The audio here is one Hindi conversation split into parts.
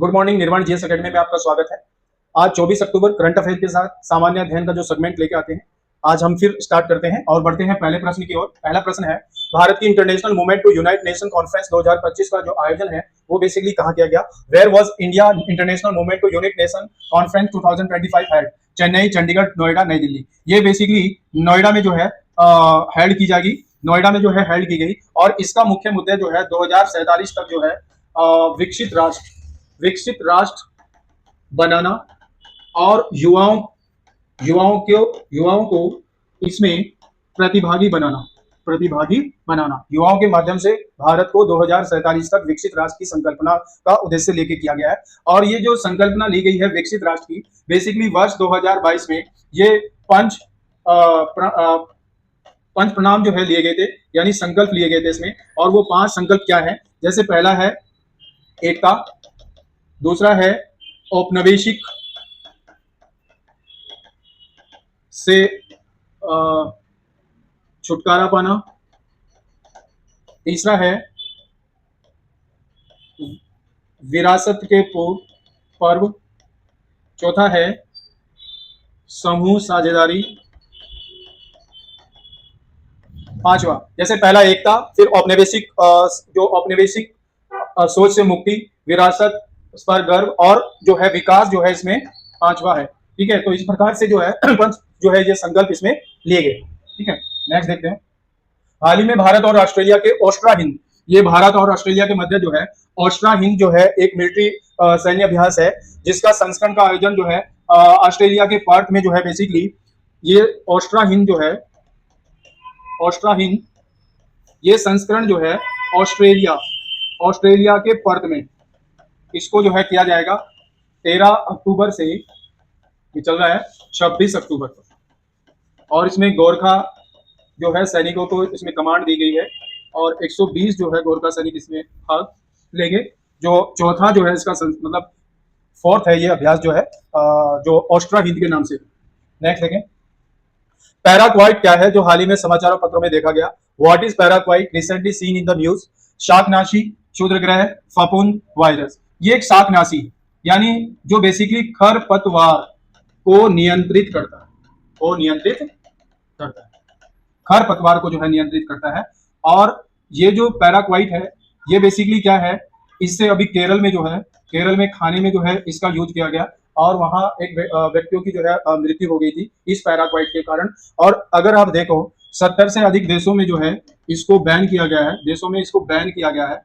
गुड मॉर्निंग, निर्माण जीएस एकेडमी में आपका स्वागत है। आज 24 अक्टूबर करंट अफेयर के साथ सामान्य अध्ययन का जो सेगमेंट लेके आते हैं, आज हम फिर स्टार्ट करते हैं और बढ़ते हैं पहले प्रश्न की ओर। पहला प्रश्न है, भारत की international movement to unite nation conference 2025 का जो आयोजन है वो बेसिकली कहाँ किया गया? Where was India international movement to unite nation conference 2025 held? Chennai, Chandigarh, Noida, नई दिल्ली। ये बेसिकली नोएडा में जो है हेल्ड की जाएगी, नोएडा में जो है हेल्ड की गई। और इसका मुख्य मुद्दा जो है 2047 तक जो है विकसित राष्ट्र बनाना और युवाओं को इसमें प्रतिभागी बनाना युवाओं के माध्यम से भारत को 2047 तक विकसित राष्ट्र की संकल्पना का उद्देश्य लेके किया गया है। और ये जो संकल्पना ली गई है विकसित राष्ट्र की, बेसिकली वर्ष 2022 में ये पंच प्रणाम जो है लिए गए थे, यानी संकल्प लिए गए थे इसमें। और वो 5 संकल्प क्या है? जैसे पहला है एकता, दूसरा है औपनिवेशिक से छुटकारा पाना, तीसरा है विरासत के पर्व, चौथा है समूह साझेदारी, पांचवा जैसे पहला एकता, फिर औपनिवेशिक सोच से मुक्ति, विरासत पर गर्व और जो है विकास जो है इसमें पांचवा है। ठीक है, तो इस प्रकार से जो है पंच जो है ये संकल्प इसमें लिए गए। ठीक है, नेक्स्ट देखते हैं। हाल ही में भारत और ऑस्ट्रेलिया के ओस्ट्रा हिंद, ये भारत और ऑस्ट्रेलिया के मध्य जो है ओस्ट्रा हिंद जो है एक मिलिट्री सैन्य अभ्यास है, जिसका संस्करण का आयोजन जो है ऑस्ट्रेलिया के पर्थ में जो है बेसिकली ये ओस्ट्रा हिंद ये संस्करण जो है ऑस्ट्रेलिया के पर्थ में इसको जो है किया जाएगा 13 अक्टूबर से, ये चल रहा है 26 अक्टूबर तक। और इसमें गोरखा जो है सैनिकों को इसमें कमांड दी गई है और 120 जो है गोरखा सैनिक इसमें भाग लेंगे। जो चौथा जो है इसका मतलब फोर्थ है ये अभ्यास जो है जो ओस्ट्रा हिंद के नाम से। नेक्स्ट देखें, पैराक्वाइट क्या है जो हाल ही में समाचारों पत्रों में देखा गया? What is paraquat recently seen in the news? शाकनाशी, क्षुद्रग्रह, फफूंद वायरस। ये एक शाकनाशी यानी जो बेसिकली खरपतवार को नियंत्रित करता है, खरपतवार को जो है नियंत्रित करता है। और ये जो पैराक्वाइट है ये बेसिकली क्या है, इससे अभी केरल में खाने में जो है इसका यूज किया गया और वहां एक व्यक्तियों की जो है मृत्यु हो गई थी इस पैराक्वाइट के कारण। और अगर आप देखो 70 से अधिक देशों में जो है इसको बैन किया गया है,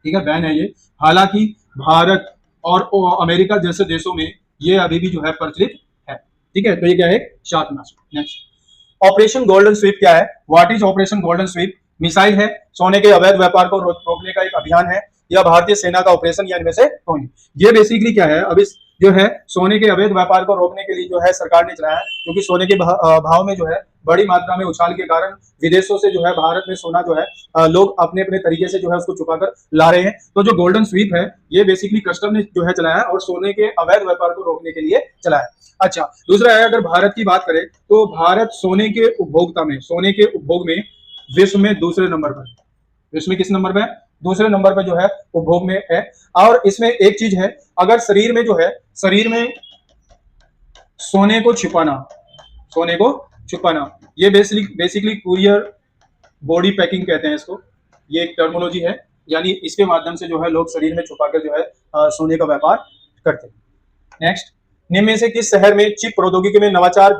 ठीक है, बैन है ये। हालांकि भारत और अमेरिका जैसे देशों में ये अभी भी जो है प्रचलित है। ठीक है, तो ये क्या है? शाकनाशी। नेक्स्ट, ऑपरेशन गोल्डन स्वीप क्या है? What is operation golden sweep? Missile है, सोने के अवैध व्यापार को रोकने का एक अभियान है, या भारतीय सेना का ऑपरेशन, या इनमें से कौन? ये बेसिकली क्या है, अभी जो है सोने के अवैध व्यापार को रोकने के लिए जो है सरकार ने चलाया है, क्योंकि सोने के भाव में जो है बड़ी मात्रा में उछाल के कारण विदेशों से जो है भारत में सोना जो है लोग अपने अपने तरीके से जो है उसको छुपाकर ला रहे हैं। तो जो गोल्डन स्वीप है ये बेसिकली कस्टम ने जो है चलाया और सोने के अवैध व्यापार को रोकने के लिए चलाया। अच्छा, दूसरा है, अगर भारत की बात करें तो भारत सोने के उपभोग में विश्व में दूसरे नंबर पर, विश्व में किस नंबर पे? दूसरे नंबर पर जो है उपभोग में है। और इसमें एक चीज है, अगर शरीर में सोने को छुपाना, ये बेसिकली कुरियर बॉडी पैकिंग कहते हैं इसको, ये एक टर्मिनोलॉजी है, यानी इसके माध्यम से जो है लोग शरीर में छुपाकर जो है सोने का व्यापार करते हैं। नेक्स्ट, निम्न में से किस शहर में चिप प्रौद्योगिकी में नवाचार,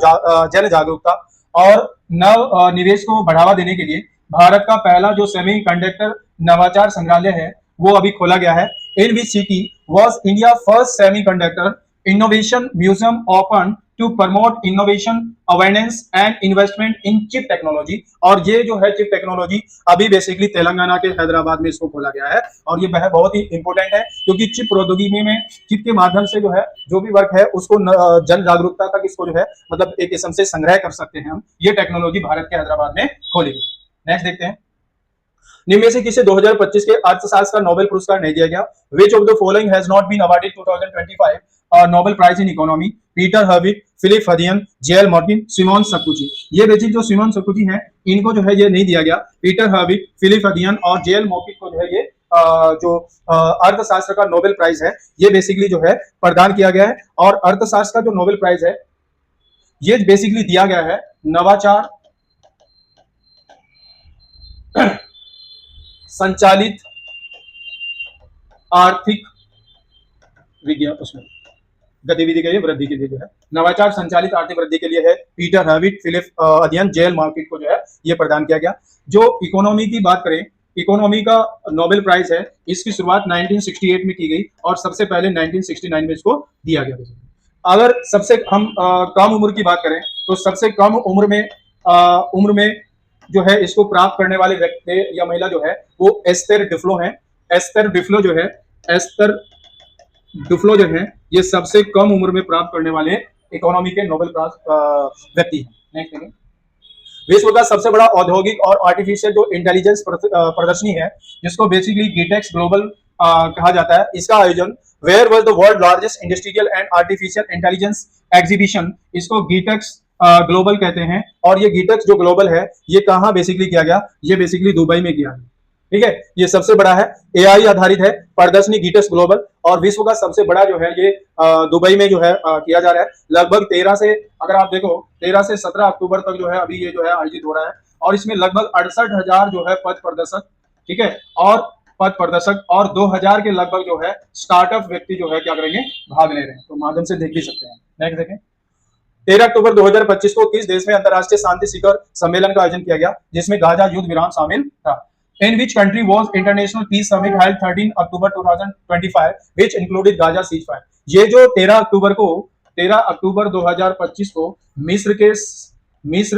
जन जागरूकता और नव निवेश को बढ़ावा देने के लिए भारत का पहला जो सेमी कंडक्टर नवाचार संग्रहालय है वो अभी खोला गया है? In which city was India first semiconductor innovation museum open to promote innovation, awareness and investment in chip technology. और ये जो है चिप टेक्नोलॉजी अभी बेसिकली तेलंगाना के हैदराबाद में इसको खोला गया है। और ये बहुत ही इंपॉर्टेंट है, क्योंकि चिप प्रौद्योगिकी में चिप के माध्यम से जो है जो भी वर्क है उसको जन जागरूकता तक इसको जो है मतलब एक किस्म से संग्रह कर सकते हैं हम। ये टेक्नोलॉजी भारत के हैदराबाद में खोली गई। नेक्स्ट देखते हैं, निम्न में से किसे 2025 के अर्थशास्त्र का नोबेल पुरस्कार नहीं दिया गया? Which of the following has not been awarded 2025 Nobel prize in economy? Peter Howitt, Philippe Aghion, JL Martin, Simon Sakuchi. ये बेसिक जो सिमोन सकुची हैं इनको जो है ये नहीं दिया गया। पीटर हर्विट, फिलिप हदियन और जेएल मार्टिन को जो है ये जो अर्थशास्त्र का नोबेल प्राइज है, ये बेसिकली जो है प्रदान किया गया है। और अर्थशास्त्र का जो नोबेल प्राइज है ये बेसिकली दिया गया है नवाचार संचालित आर्थिक विज्ञान उसमें गतिविधि के लिए वृद्धि के लिए जो है नवाचार संचालित आर्थिक वृद्धि के लिए है। पीटर हैविट फिलिप अध्ययन जेल मार्केट को जो है ये प्रदान किया गया। जो इकोनॉमी की बात करें, इकोनॉमी का नोबेल प्राइज है, इसकी शुरुआत 1968 में की गई और सबसे पहले 1969 में इसको दिया गया। अगर सबसे हम कम उम्र की बात करें तो सबसे कम उम्र में जो है इसको प्राप्त करने वाले व्यक्ति या महिला जो है वो एस्तर डिफ्लो है। एस्तर डिफ्लो जो है ये सबसे कम उम्र में प्राप्त करने वाले इकोनॉमी के नोबेल प्राइज व्यक्ति हैं। नेक्स्ट देखिए, विश्व का सबसे बड़ा औद्योगिक और आर्टिफिशियल जो इंटेलिजेंस प्रदर्शनी है जिसको बेसिकली गिटेक्स ग्लोबल कहा जाता है, इसका आयोजन where was the world largest industrial and artificial intelligence exhibition, इसको गिटेक्स ग्लोबल कहते हैं। और ये गिटेक्स जो ग्लोबल है ये कहाँ बेसिकली किया गया, ये बेसिकली दुबई में किया है। ठीक है, ये सबसे बड़ा है, एआई आधारित है प्रदर्शनी गिटेक्स ग्लोबल, और विश्व का सबसे बड़ा जो है ये दुबई में जो है किया जा रहा है। लगभग 13 से, अगर आप देखो 13 से 17 अक्टूबर तक जो है अभी ये जो है आयोजित हो रहा है। और इसमें लगभग 68,000 जो है पद प्रदर्शक, ठीक है, और पद प्रदर्शक और 2000 के लगभग जो है स्टार्टअप व्यक्ति जो है क्या करेंगे, भाग ले रहे हैं। तो माध्यम से देख भी सकते हैं। नेक्स्ट देखें, 13 अक्टूबर 2025 को किस देश में अंतरराष्ट्रीय शांति शिखर सम्मेलन का आयोजन किया गया जिसमें गाजा युद्ध विराम शामिल था? In which country was International Peace Summit held 13 October 2025, which included Gaza ceasefire? ये जो 13 अक्टूबर 2025 को मिस्र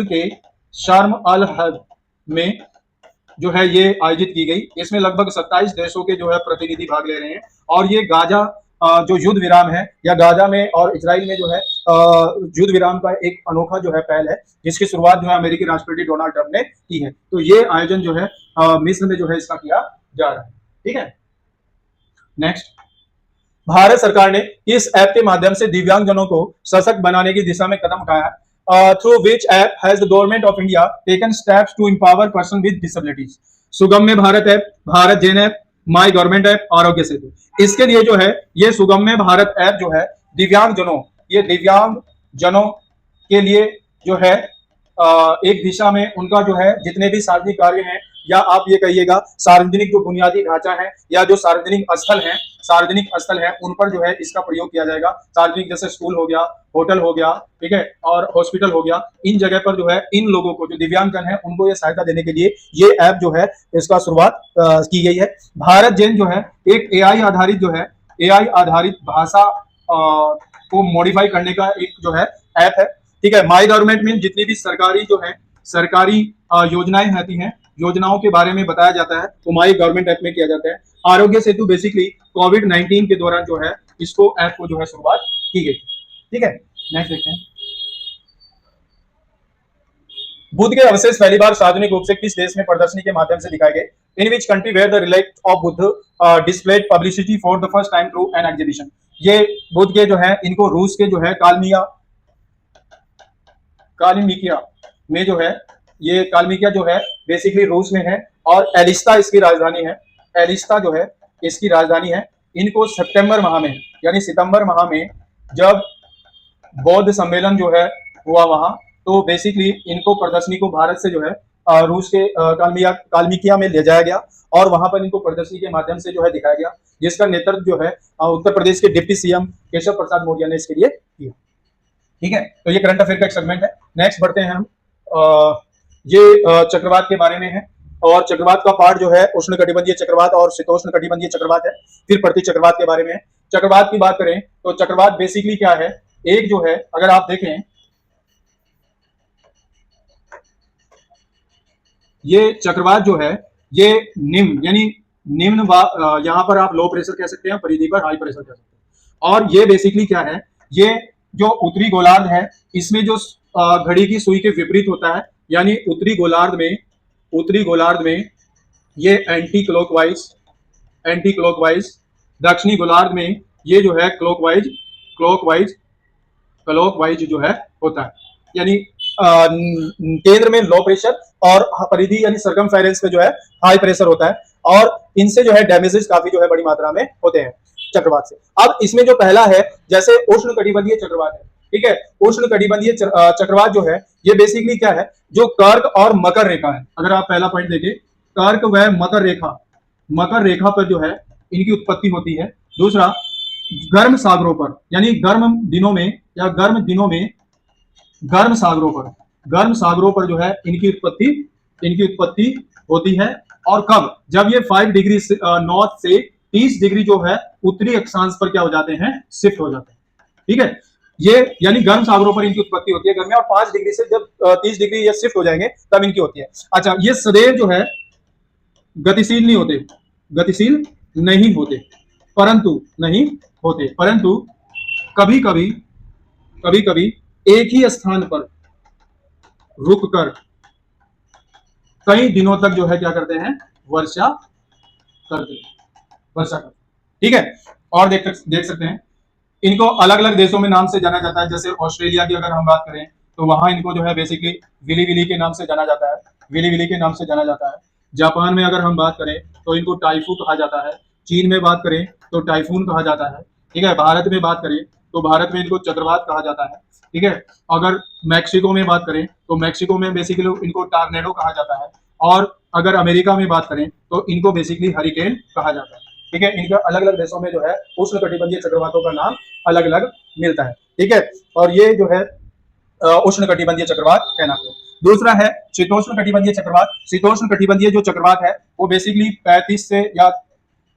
के शर्म अल हद में जो है ये आयोजित की गई। इसमें लगभग 27 देशों के जो है प्रतिनिधि भाग ले रहे हैं। और ये गाजा जो युद्ध विराम है, या गाजा में और इजराइल में जो है युद्ध विराम का एक अनोखा जो है पहल है जिसकी शुरुआत जो है अमेरिकी राष्ट्रपति डोनाल्ड ट्रंप ने की है। तो ये आयोजन जो है मिस्र में जो है इसका किया जा रहा है। ठीक है, नेक्स्ट, भारत सरकार ने इस ऐप के माध्यम से दिव्यांगजनों को सशक्त बनाने की दिशा में कदम उठाया। Through which app has the government of India taken steps to empower person with disabilities? Sugamya Bharat app, Bharat Jain app, my government app, Aarogya Setu. इसके लिए जो है ये सुगम्य भारत ऐप जो है दिव्यांगजनों के लिए जो है एक दिशा में उनका जो है जितने भी सार्वजनिक कार्य हैं, या आप ये कहिएगा सार्वजनिक जो बुनियादी ढांचा है या जो सार्वजनिक स्थल है उन पर जो है इसका प्रयोग किया जाएगा। सार्वजनिक जैसे स्कूल हो गया, होटल हो गया, ठीक है, और हॉस्पिटल हो गया, इन जगह पर जो है इन लोगों को जो दिव्यांगजन है उनको ये सहायता देने के लिए ये ऐप जो है इसका शुरुआत की गई है। भारत जैन जो है एक एआई आधारित भाषा को मॉडिफाई करने का एक जो है ऐप है। ठीक है, माई गवर्नमेंट में जितनी भी सरकारी योजनाएं आती हैं, योजनाओं के बारे में बताया जाता है, तो माई गवर्नमेंट ऐप में किया जाता है। आरोग्य सेतु बेसिकली कोविड-19 के दौरान जो है इसको ऐप को जो है शुरुआत की गई। ठीक है, नेक्स्ट देखते हैं, बुद्ध के अवशेष पहली बार सार्वजनिक रूप से किस देश में प्रदर्शनी के माध्यम से दिखाए गए? In which country were the relic of Buddha displayed publicity for the first time through an exhibition? ये बुद्ध के जो है इनको रूस के जो है कालिमिकिया में जो है, ये कालमिकिया जो है बेसिकली रूस में है और एलिस्ता इसकी राजधानी है। एलिस्ता जो है इसकी राजधानी है। इनको सितंबर माह में जब बौद्ध सम्मेलन जो है हुआ वहां, तो बेसिकली इनको प्रदर्शनी को भारत से जो है रूस के कालमिकिया में ले जाया गया और वहां पर इनको प्रदर्शनी के माध्यम से जो है दिखाया गया, जिसका नेतृत्व जो है उत्तर प्रदेश के डिप्टी सीएम केशव प्रसाद मौर्य ने इसके लिए किया। ठीक है, तो ये करंट अफेयर का एक सेगमेंट है। नेक्स्ट बढ़ते हैं हम, ये चक्रवात के बारे में है, और चक्रवात का पार्ट जो है उष्णकटिबंधीय चक्रवात और शीतोष्ण कटिबंधीय चक्रवात है। फिर प्रति चक्रवात के बारे में है। चक्रवात की बात करें तो चक्रवात बेसिकली क्या है, एक जो है अगर आप देखें ये चक्रवात जो है ये निम्न यहाँ पर आप लो प्रेशर कह सकते हैं, परिधि पर हाई प्रेशर कह सकते हैं। और ये बेसिकली क्या है, ये जो उत्तरी गोलार्ध है इसमें जो घड़ी की सुई के विपरीत होता है, यानी उत्तरी गोलार्ध में ये एंटी क्लॉकवाइज, दक्षिणी गोलार्ध में ये जो है क्लॉकवाइज जो है होता है, यानी केंद्र में लो प्रेशर और परिधि यानी सरकमफेरेंस पे जो है हाई प्रेशर होता है। और इनसे जो है डैमेजेस काफी जो है बड़ी मात्रा में होते हैं चक्रवात से। अब इसमें जो पहला है, जैसे उष्ण कटिबंधीय चक्रवात है, ठीक है। उष्ण कटिबंधीय चक्रवात जो है ये बेसिकली क्या है, जो कर्क और मकर रेखा है, अगर आप पहला पॉइंट देखें, कर्क व मकर रेखा पर जो है इनकी उत्पत्ति होती है। दूसरा, गर्म सागरों पर, यानी गर्म दिनों में या गर्म सागरों पर जो है इनकी उत्पत्ति होती है। और कब, जब ये 5 डिग्री नॉर्थ से 30 डिग्री जो है उत्तरी अक्षांश पर क्या हो जाते हैं, शिफ्ट हो जाते हैं, ठीक है। ये यानी गर्म सागरों पर इनकी उत्पत्ति होती है गर्मी, और 5 डिग्री से जब 30 डिग्री ये शिफ्ट हो जाएंगे तब इनकी होती है। अच्छा, ये सदैव जो है गतिशील नहीं होते, परंतु कभी कभी एक ही स्थान पर रुककर कई दिनों तक जो है क्या करते हैं, वर्षा करते, ठीक है। और देख सकते हैं, इनको अलग अलग देशों में नाम से जाना जाता है। जैसे ऑस्ट्रेलिया की अगर हम बात करें तो वहां इनको जो है बेसिकली विली विली के नाम से जाना जाता है। जापान में अगर हम बात करें तो इनको टाइफू कहा जाता है। चीन में बात करें तो टाइफून कहा जाता है, ठीक है। भारत में बात करें तो भारत में इनको चक्रवात कहा जाता है, ठीक है। अगर मैक्सिको में बात करें तो मैक्सिको में बेसिकली इनको टार्नेडो कहा जाता है। और अगर अमेरिका में बात करें तो इनको बेसिकली हरिकेन कहा जाता है, ठीक है। इनका अलग अलग देशों में जो है उष्ण कटिबंधीय चक्रवातों का नाम अलग अलग मिलता है, ठीक है। और ये जो है उष्ण कटिबंधीय चक्रवात कहलाते हैं। दूसरा है शीतोष्ण कटिबंधीय चक्रवात। शीतोष्ण कटिबंधीय जो चक्रवात है वो बेसिकली 35 से या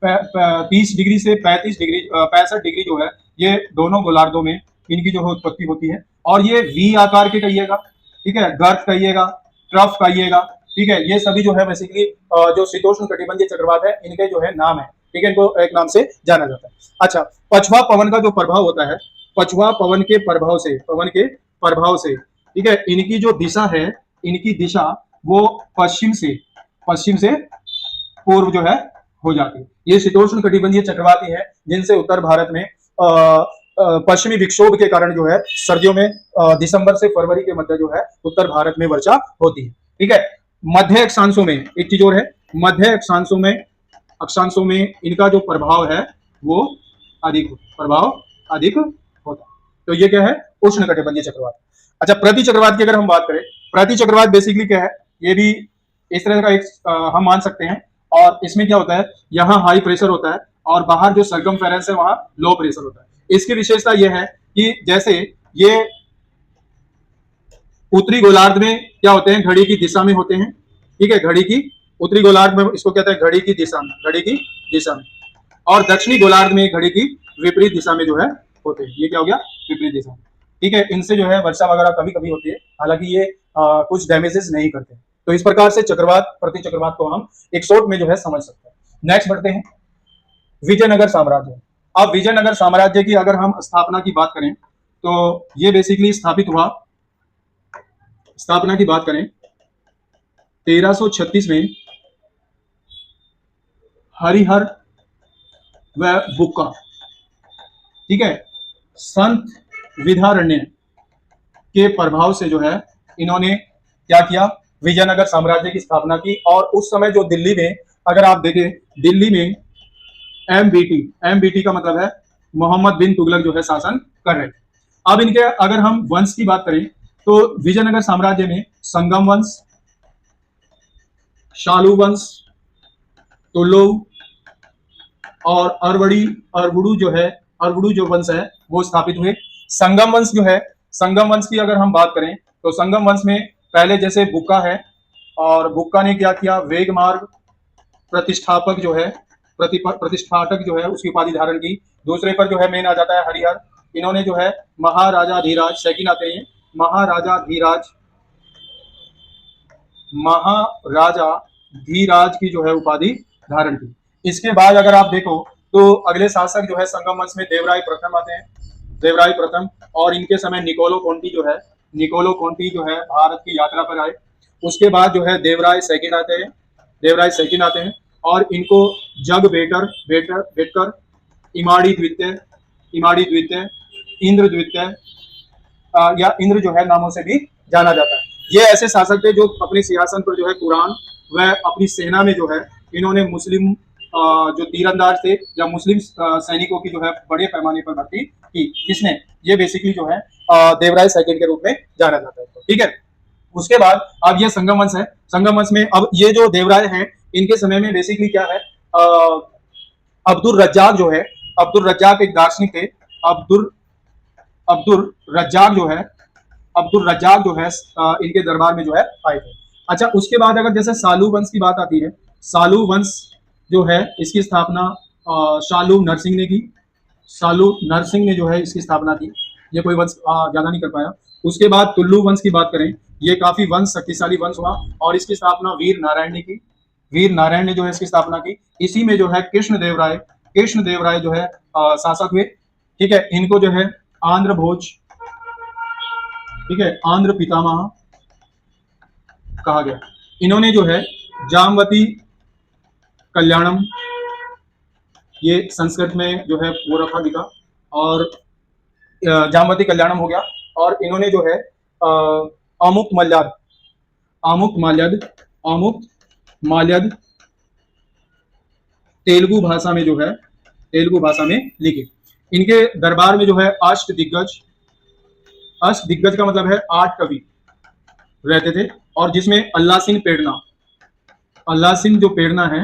30 डिग्री से 65 डिग्री जो है, ये दोनों गोलार्धों में इनकी जो है उत्पत्ति होती है। और ये वी आकार के कहिएगा, ठीक है, गर्त कहिएगा, ट्रफ कहिएगा, ठीक है। ये सभी जो है बेसिकली जो शीतोष्ण कटिबंधीय चक्रवात है इनके जो है नाम है, ठीक है। इनको एक नाम से जाना जाता है। अच्छा, पछुआ पवन का जो प्रभाव होता है, पछुआ पवन के प्रभाव से, ठीक है, इनकी जो दिशा है, इनकी दिशा वो पश्चिम से पूर्व जो है हो जाती है। ये शीतोष्ण कटिबंधीय चक्रवात ही है जिनसे उत्तर भारत में पश्चिमी विक्षोभ के कारण जो है सर्दियों में दिसंबर से फरवरी के मध्य जो है उत्तर भारत में वर्षा होती है, ठीक है। मध्य अक्षांशों में एक चीज और है, मध्य अक्षांशों में इनका जो प्रभाव है वो अधिक होता है। तो ये क्या है, उष्ण कटिबंधीय चक्रवात। अच्छा, प्रति चक्रवात की अगर हम बात करें, प्रति चक्रवात बेसिकली क्या है, ये भी इस तरह का एक हम मान सकते हैं। और इसमें क्या होता है, यहाँ हाई प्रेशर होता है और बाहर जो सर्कमफेरेंस है वहां लो प्रेशर होता है। इसकी विशेषता यह है कि जैसे ये उत्तरी गोलार्ध में क्या होते हैं, घड़ी की दिशा में होते हैं, ठीक है। घड़ी की उत्तरी गोलार्ध में इसको कहते हैं घड़ी की दिशा में, और दक्षिणी गोलार्ध में घड़ी की विपरीत दिशा में जो है होते हैं। ये क्या हो गया, विपरीत दिशा में, ठीक है। इनसे जो है वर्षा वगैरह कभी कभी होती है, हालांकि ये कुछ डैमेजेस नहीं करते। तो इस प्रकार से चक्रवात, प्रति चक्रवात को हम एक शॉर्ट में जो है समझ सकते हैं। नेक्स्ट बढ़ते हैं, विजयनगर साम्राज्य। अब विजयनगर साम्राज्य की अगर हम स्थापना की बात करें तो ये बेसिकली स्थापना की बात करें 1336 में हरिहर व बुक्का, ठीक है, संत विद्यारण्य के प्रभाव से जो है इन्होंने क्या किया, विजयनगर साम्राज्य की स्थापना की। और उस समय जो दिल्ली में, अगर आप देखें, दिल्ली में एमबीटी का मतलब है मोहम्मद बिन तुगलक जो है शासन कर रहे थे। अब इनके अगर हम वंश की बात करें तो विजयनगर साम्राज्य में संगम वंश, शालू वंश, तुलु और अरवड़ू जो वंश है वो स्थापित हुए। संगम वंश जो है, संगम वंश की अगर हम बात करें तो संगम वंश में पहले जैसे बुक्का है, और बुक्का ने क्या किया, वेग मार्ग प्रतिष्ठापक जो है उसकी उपाधि धारण की। दूसरे पर जो है मेन आ जाता है हरिहर, इन्होंने जो है महाराजा धीराज की जो है उपाधि धारण की। इसके बाद अगर आप देखो तो अगले शासक जो है संगम वंश में देवराय प्रथम आते हैं, देवराय प्रथम। और इनके समय निकोलो कोंटी जो है भारत की यात्रा पर आए। उसके बाद जो है देवराय सेकंड आते हैं और इनको जग बेटकर, इमाड़ी द्वितीय, इंद्र द्वितीय या इंद्र जो है नामों से भी जाना जाता है। ये ऐसे शासक थे जो अपने सिंहासन पर जो है कुरान व अपनी सेना में जो है इन्होंने मुस्लिम जो तीरंदाज थे या मुस्लिम सैनिकों की जो है बड़े पैमाने पर भर्ती की। किसने? ये बेसिकली जो है देवराय सेकंड के रूप में जाना जाता है। ठीक है, उसके बाद अब ये संगम वंश है। संगम वंश में अब ये जो देवराय हैं, इनके समय में बेसिकली क्या है, अब्दुल रज्जाक जो है, अब्दुल रज्जाक एक दार्शनिक थे। अब्दुल अब्दुल रज्जाक जो है, अब्दुल रज्जाक जो है इनके दरबार में जो है आए थे। अच्छा, उसके बाद अगर जैसे सालू वंश की बात आती है, सालू वंश जो है इसकी स्थापना शालू नरसिंह ने की। शालू नरसिंह ने जो है इसकी स्थापना की। ये कोई वंश ज्यादा नहीं कर पाया। उसके बाद टुल्लू वंश की बात करें, ये काफी वंश शक्तिशाली वंश हुआ और इसकी स्थापना वीर नारायण ने की। वीर नारायण ने जो है इसकी स्थापना की। इसी में जो है कृष्ण देव राय जो है शासक हुए। ठीक है, इनको जो है आंध्र भोज, ठीक है, आंध्र पितामह कहा गया। इन्होंने जो है जामवती कल्याणम, ये संस्कृत में जो है वो रखा लिखा, और जामवती कल्याणम हो गया। और इन्होंने जो है अमुक मल्याद, अमुक माल्याद, अमुक माल्याद तेलुगु भाषा में जो है, तेलुगु भाषा में लिखे। इनके दरबार में जो है अष्ट दिग्गज, अष्ट दिग्गज का मतलब है 8 कवि रहते थे, और जिसमें अल्लाह सिंह पेड़ना, अल्लाह सिंह जो पेड़ना है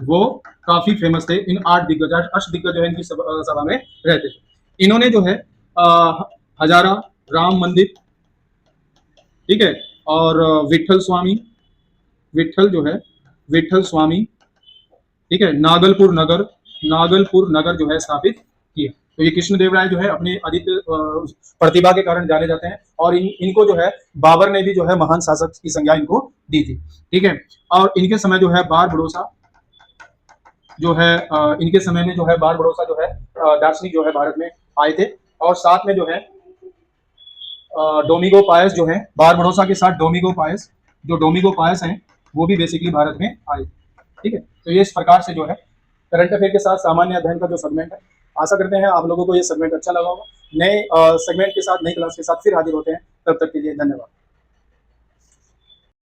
वो काफी फेमस थे। इन 8 दिग्गज, अष्ट दिग्गज जो है इनकी सभा में रहते थे। इन्होंने जो है हजारा राम मंदिर, ठीक है, और विठल स्वामी, विठल जो है, विठल स्वामी, ठीक है, नागलपुर नगर जो है स्थापित किए। तो ये कृष्णदेवराय जो है अपने अधिक प्रतिभा के कारण जाने जाते हैं, और इनको जो है बाबर ने भी जो है महान शासक की संज्ञा इनको दी थी। ठीक है, और इनके समय जो है बार बड़ोसा जो है, इनके समय में जो है बार बड़ोसा जो है दार्शनिक जो है भारत में आए थे, और साथ में जो है डोमिगो पायस जो है, बार बड़ोसा के साथ डोमिगो पायस, जो डोमिगो पायस हैं वो भी बेसिकली भारत में आए। ठीक है, तो ये इस प्रकार से जो है करंट अफेयर के साथ सामान्य अध्ययन का जो सेगमेंट है, आशा करते हैं आप लोगों को ये सेगमेंट अच्छा लगा होगा। नए सेगमेंट के साथ, नई क्लास के साथ फिर हाजिर होते हैं, तब तक के लिए धन्यवाद।